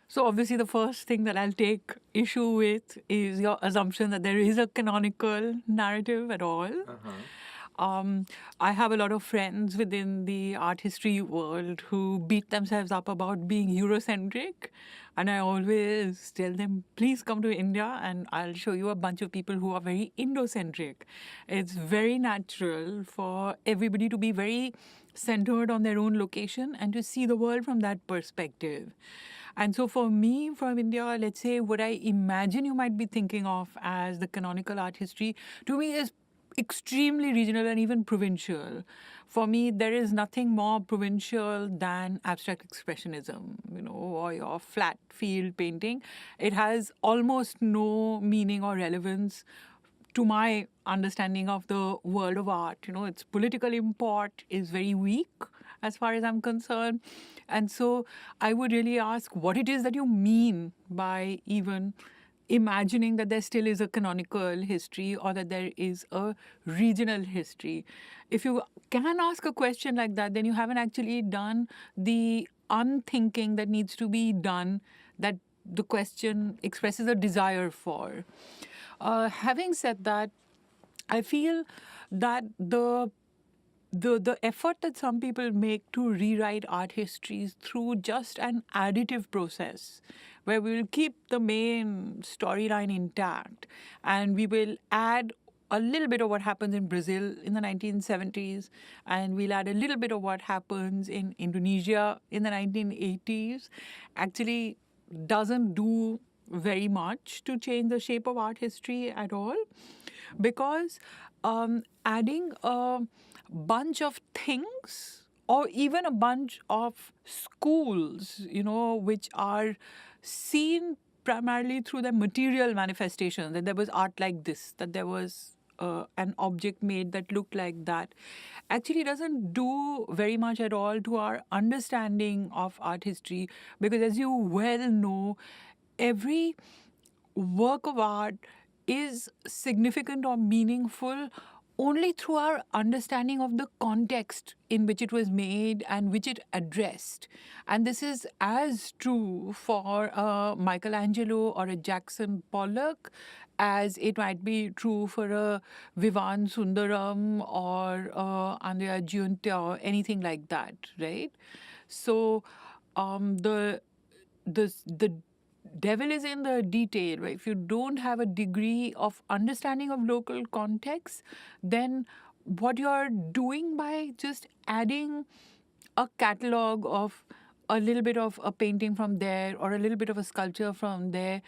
So obviously, the first thing that I'll take issue with is your assumption that there is a canonical narrative at all. Um, I have a lot of friends within the art history world who beat themselves up about being Eurocentric. And I always tell them, please come to India and I'll show you a bunch of people who are very Indocentric. It's very natural for everybody to be very centered on their own location and to see the world from that perspective. And so for me, from India, let's say what I imagine you might be thinking of as the canonical art history, to me is extremely regional and even provincial. For me, there is nothing more provincial than abstract expressionism, or your flat field painting. It has almost no meaning or relevance to my understanding of the world of art. Its political import is very weak as far as I'm concerned. And so I would really ask what it is that you mean by even imagining that there still is a canonical history or that there is a regional history. If you can ask a question like that, then you haven't actually done the unthinking that needs to be done, that the question expresses a desire for. Having said that, I feel that the effort that some people make to rewrite art histories through just an additive process where we will keep the main storyline intact and we will add a little bit of what happens in Brazil in the 1970s, and we'll add a little bit of what happens in Indonesia in the 1980s, actually doesn't do very much to change the shape of art history at all, because adding a bunch of things or even a bunch of schools, which are seen primarily through the material manifestation, that there was art like this, that there was an object made that looked like that, actually doesn't do very much at all to our understanding of art history. Because as you well know, every work of art is significant or meaningful only through our understanding of the context in which it was made and which it addressed. And this is as true for a Michelangelo or a Jackson Pollock as it might be true for a Vivan Sundaram or Andrea Giunta or anything like that, right? So the devil is in the detail, right? If you don't have a degree of understanding of local context, then what you're doing by just adding a catalog of a little bit of a painting from there or a little bit of a sculpture from there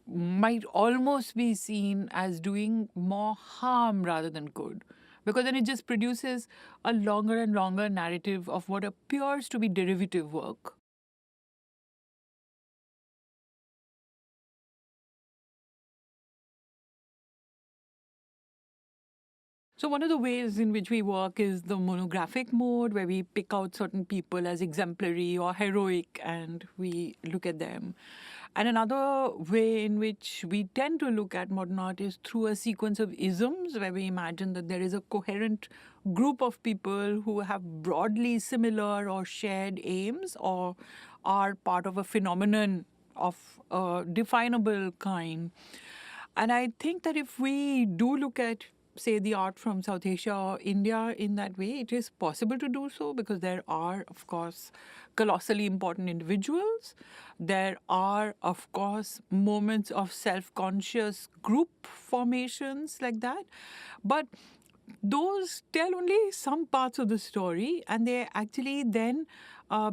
might almost be seen as doing more harm rather than good. Because then it just produces a longer and longer narrative of what appears to be derivative work. So one of the ways in which we work is the monographic mode, where we pick out certain people as exemplary or heroic and we look at them. And another way in which we tend to look at modern art is through a sequence of isms, where we imagine that there is a coherent group of people who have broadly similar or shared aims or are part of a phenomenon of a definable kind. And I think that if we do look at, say, the art from South Asia or India in that way, it is possible to do so because there are, of course, colossally important individuals. There are, of course, moments of self-conscious group formations like that. But those tell only some parts of the story, and they actually then,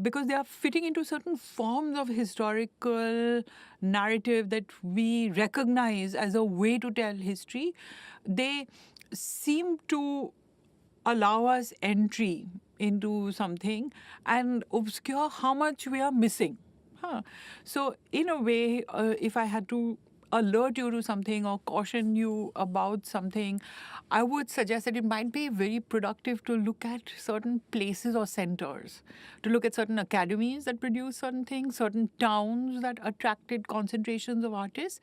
because they are fitting into certain forms of historical narrative that we recognize as a way to tell history, they seem to allow us entry into something and obscure how much we are missing. So, in a way, if I had to alert you to something or caution you about something, I would suggest that it might be very productive to look at certain places or centers, to look at certain academies that produce certain things, certain towns that attracted concentrations of artists,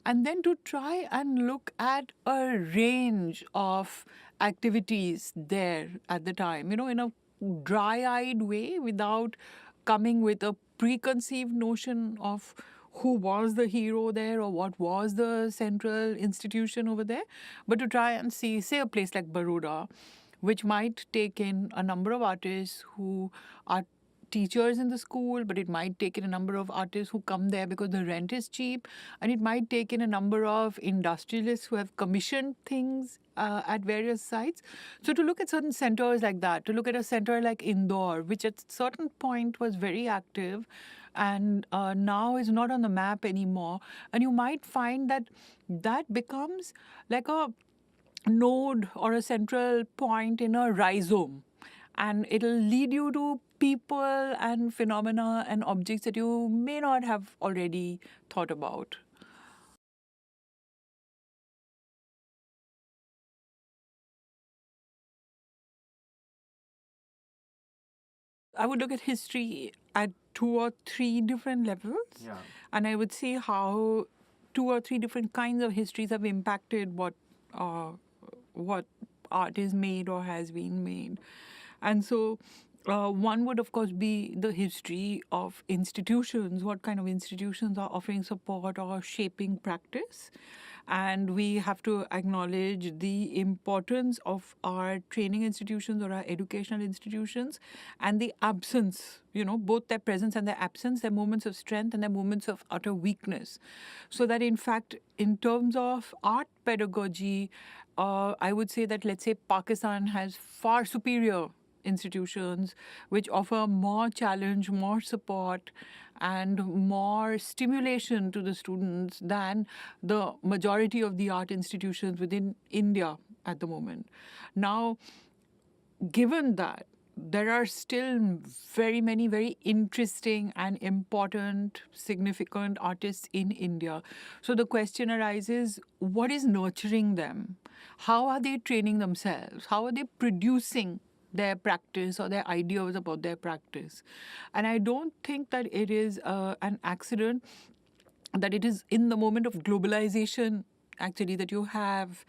and then to try and look at a range of activities there at the time, in a dry-eyed way without coming with a preconceived notion of who was the hero there or what was the central institution over there, but to try and see, say, a place like Baroda, which might take in a number of artists who are teachers in the school, but it might take in a number of artists who come there because the rent is cheap, and it might take in a number of industrialists who have commissioned things at various sites. So to look at certain centers like that, to look at a center like Indore, which at a certain point was very active and now is not on the map anymore, and you might find that that becomes like a node or a central point in a rhizome, and it'll lead you to people and phenomena and objects that you may not have already thought about. I would look at history at two or three different levels. Yeah. And I would see how two or three different kinds of histories have impacted what art is made or has been made. And so one would, of course, be the history of institutions, what kind of institutions are offering support or shaping practice. And we have to acknowledge the importance of our training institutions or our educational institutions and the absence, both their presence and their absence, their moments of strength and their moments of utter weakness. So that, in fact, in terms of art pedagogy, I would say that, let's say, Pakistan has far superior institutions which offer more challenge, more support, and more stimulation to the students than the majority of the art institutions within India at the moment. Now, given that, there are still very many very interesting and important, significant artists in India. So the question arises, what is nurturing them? How are they training themselves? How are they producing their practice or their ideas about their practice? And I don't think that it is an accident that it is in the moment of globalization, actually, that you have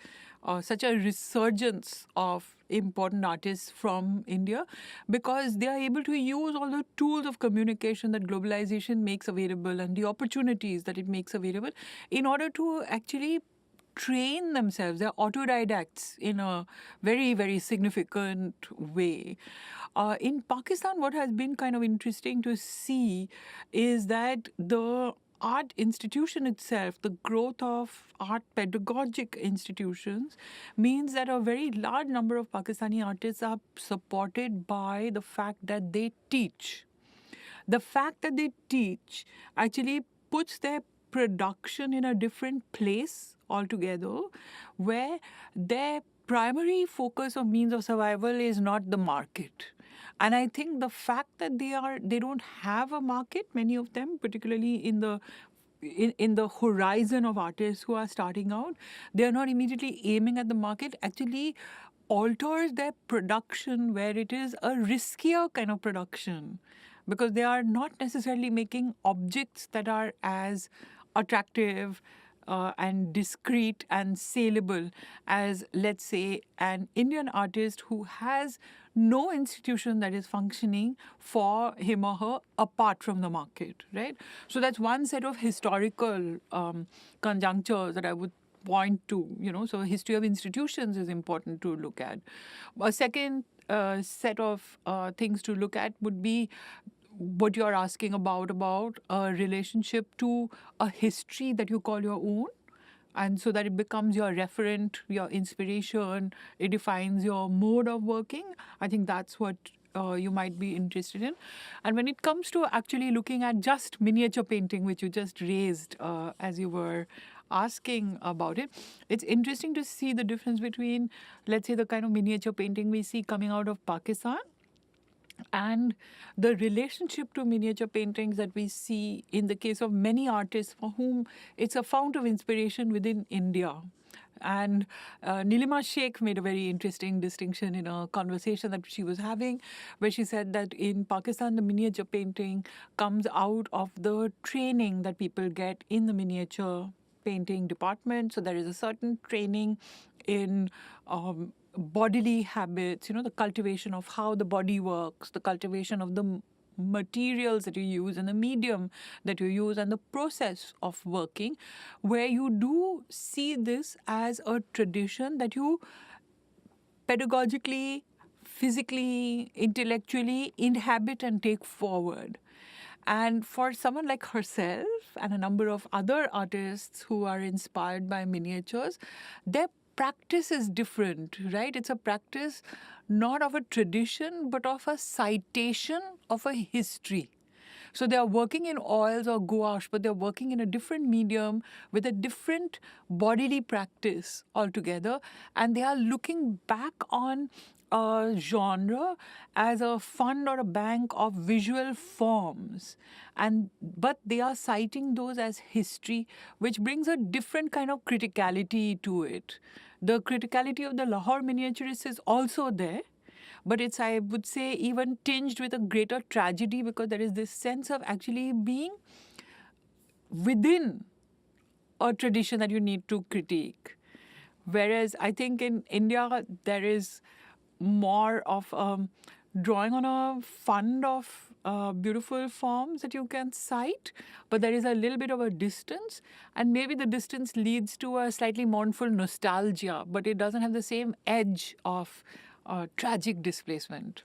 such a resurgence of important artists from India, because they are able to use all the tools of communication that globalization makes available and the opportunities that it makes available in order to actually train themselves. They're autodidacts in a very, very significant way. In Pakistan, what has been kind of interesting to see is that the art institution itself, the growth of art pedagogic institutions, means that a very large number of Pakistani artists are supported by the fact that they teach. The fact that they teach actually puts their production in a different place altogether, where their primary focus or means of survival is not the market. And I think the fact that they don't have a market, many of them, particularly in the horizon of artists who are starting out, they are not immediately aiming at the market, actually alters their production, where it is a riskier kind of production, because they are not necessarily making objects that are as attractive and discreet and saleable as, let's say, an Indian artist who has no institution that is functioning for him or her apart from the market, right? So that's one set of historical conjunctures that I would point to, so history of institutions is important to look at. A second set of things to look at would be what you're asking about a relationship to a history that you call your own, and so that it becomes your referent, your inspiration, it defines your mode of working. I think that's what you might be interested in. And when it comes to actually looking at just miniature painting, which you just raised as you were asking about it, it's interesting to see the difference between, let's say, the kind of miniature painting we see coming out of Pakistan and the relationship to miniature paintings that we see in the case of many artists for whom it's a fount of inspiration within India. And Nilima Sheikh made a very interesting distinction in a conversation that she was having, where she said that in Pakistan, the miniature painting comes out of the training that people get in the miniature painting department. So there is a certain training in bodily habits, the cultivation of how the body works, the cultivation of the materials that you use and the medium that you use and the process of working, where you do see this as a tradition that you pedagogically, physically, intellectually inhabit and take forward. And for someone like herself and a number of other artists who are inspired by miniatures, their practice is different, right? It's a practice not of a tradition, but of a citation of a history. So they are working in oils or gouache, but they're working in a different medium with a different bodily practice altogether. And they are looking back on a genre as a fund or a bank of visual forms. But they are citing those as history, which brings a different kind of criticality to it. The criticality of the Lahore miniaturists is also there, but it's, I would say, even tinged with a greater tragedy, because there is this sense of actually being within a tradition that you need to critique. Whereas I think in India, there is more of drawing on a fund of beautiful forms that you can cite, but there is a little bit of a distance, and maybe the distance leads to a slightly mournful nostalgia, but it doesn't have the same edge of tragic displacement.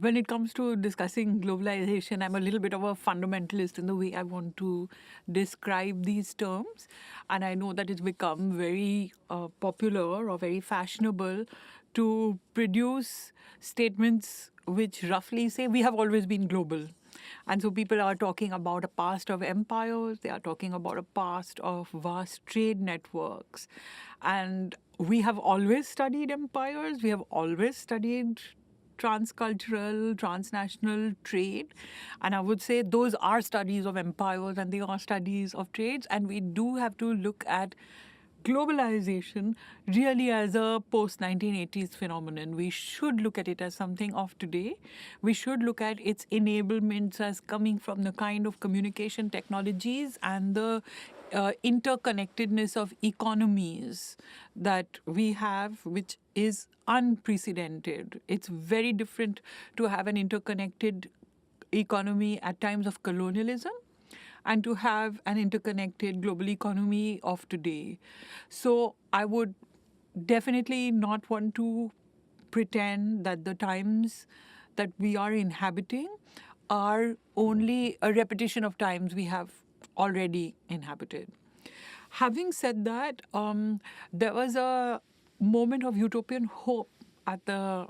When it comes to discussing globalization, I'm a little bit of a fundamentalist in the way I want to describe these terms. And I know that it's become very popular or very fashionable to produce statements which roughly say we have always been global. And so people are talking about a past of empires, they are talking about a past of vast trade networks. And we have always studied empires, we have always studied transcultural, transnational trade. And I would say those are studies of empires and they are studies of trades. And we do have to look at globalization really as a post 1980s phenomenon. We should look at it as something of today. We should look at its enablements as coming from the kind of communication technologies and the interconnectedness of economies that we have, which is unprecedented. It's very different to have an interconnected economy at times of colonialism and to have an interconnected global economy of today. So I would definitely not want to pretend that the times that we are inhabiting are only a repetition of times we have already inhabited. Having said that, there was a moment of utopian hope at the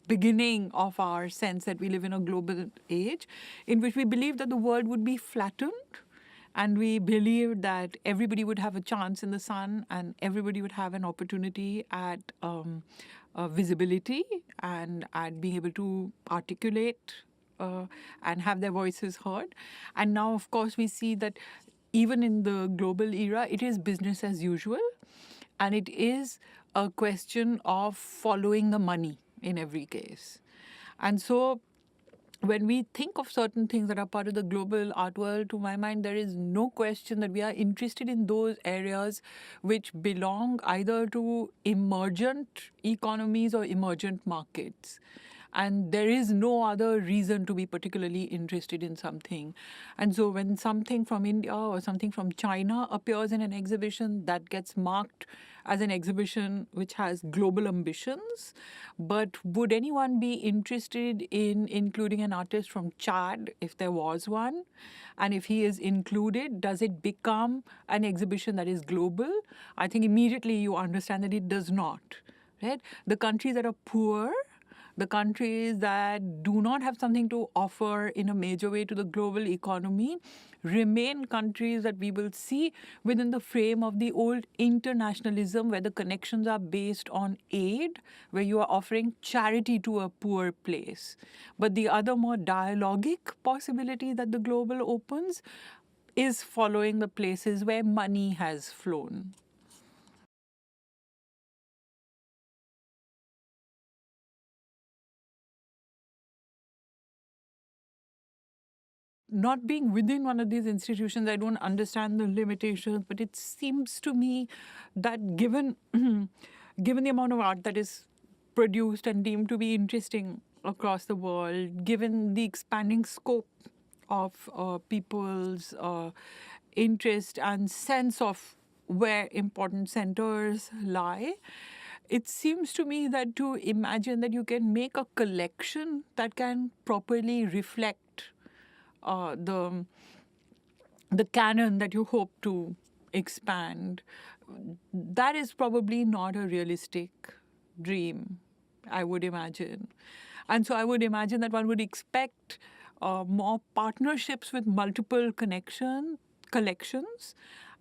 beginning of our sense that we live in a global age, in which we believed that the world would be flattened, and we believed that everybody would have a chance in the sun and everybody would have an opportunity at visibility and at being able to articulate and have their voices heard. And now, of course, we see that even in the global era, it is business as usual. And it is a question of following the money in every case. And so when we think of certain things that are part of the global art world, to my mind, there is no question that we are interested in those areas which belong either to emergent economies or emergent markets. And there is no other reason to be particularly interested in something. And so when something from India or something from China appears in an exhibition, that gets marked as an exhibition which has global ambitions. But would anyone be interested in including an artist from Chad if there was one? And if he is included, does it become an exhibition that is global? I think immediately you understand that it does not. Right? The countries that are poor, the countries that do not have something to offer in a major way to the global economy remain countries that we will see within the frame of the old internationalism, where the connections are based on aid, where you are offering charity to a poor place. But the other more dialogic possibility that the global opens is following the places where money has flown. not being within one of these institutions, I don't understand the limitations, but it seems to me that given given the amount of art that is produced and deemed to be interesting across the world, given the expanding scope of people's interest and sense of where important centers lie, it seems to me that to imagine that you can make a collection that can properly reflect the canon that you hope to expand, that is probably not a realistic dream, I would imagine. And so I would imagine that one would expect more partnerships with multiple collections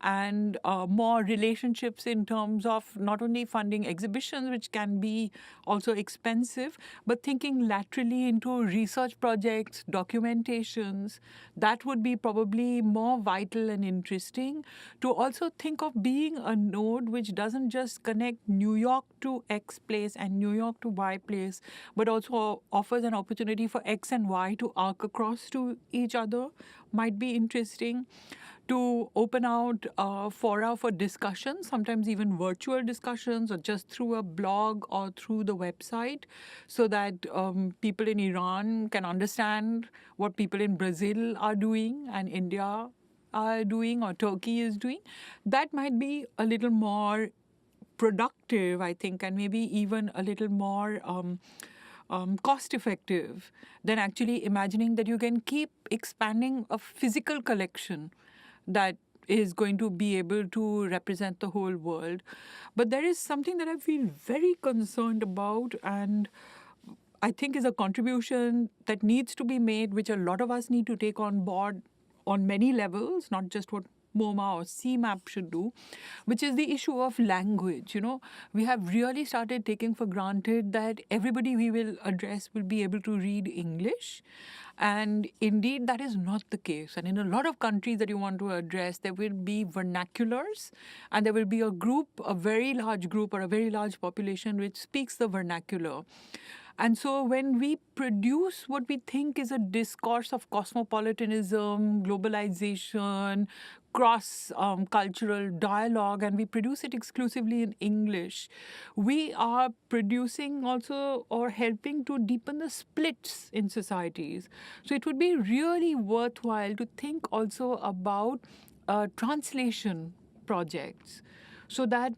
and more relationships in terms of not only funding exhibitions, which can be also expensive, but thinking laterally into research projects, documentations. That would be probably more vital and interesting. To also think of being a node which doesn't just connect New York to X place and New York to Y place, but also offers an opportunity for X and Y to arc across to each other, might be interesting. To open out fora for discussion, sometimes even virtual discussions, or just through a blog or through the website, so that people in Iran can understand what people in Brazil are doing and India are doing or Turkey is doing. That might be a little more productive, I think, and maybe even a little more cost effective than actually imagining that you can keep expanding a physical collection that is going to be able to represent the whole world. But there is something that I feel very concerned about, and I think is a contribution that needs to be made, which a lot of us need to take on board on many levels, not just what MoMA or CMAP should do, which is the issue of language. We have really started taking for granted that everybody we will address will be able to read English. And indeed, that is not the case. And in a lot of countries that you want to address, there will be vernaculars, and there will be a very large group or a very large population which speaks the vernacular. And so when we produce what we think is a discourse of cosmopolitanism, globalization, cross-cultural dialogue, and we produce it exclusively in English, we are producing also or helping to deepen the splits in societies. So it would be really worthwhile to think also about translation projects, so that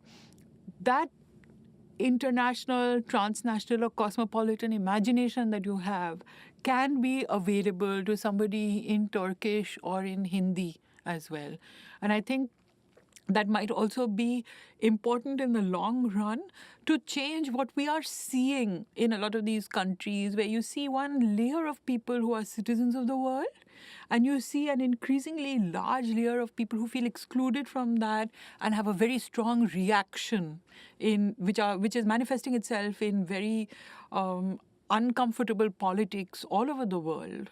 international, transnational, or cosmopolitan imagination that you have can be available to somebody in Turkish or in Hindi as well. And I think that might also be important in the long run to change what we are seeing in a lot of these countries, where you see one layer of people who are citizens of the world, and you see an increasingly large layer of people who feel excluded from that and have a very strong reaction which is manifesting itself in very uncomfortable politics all over the world.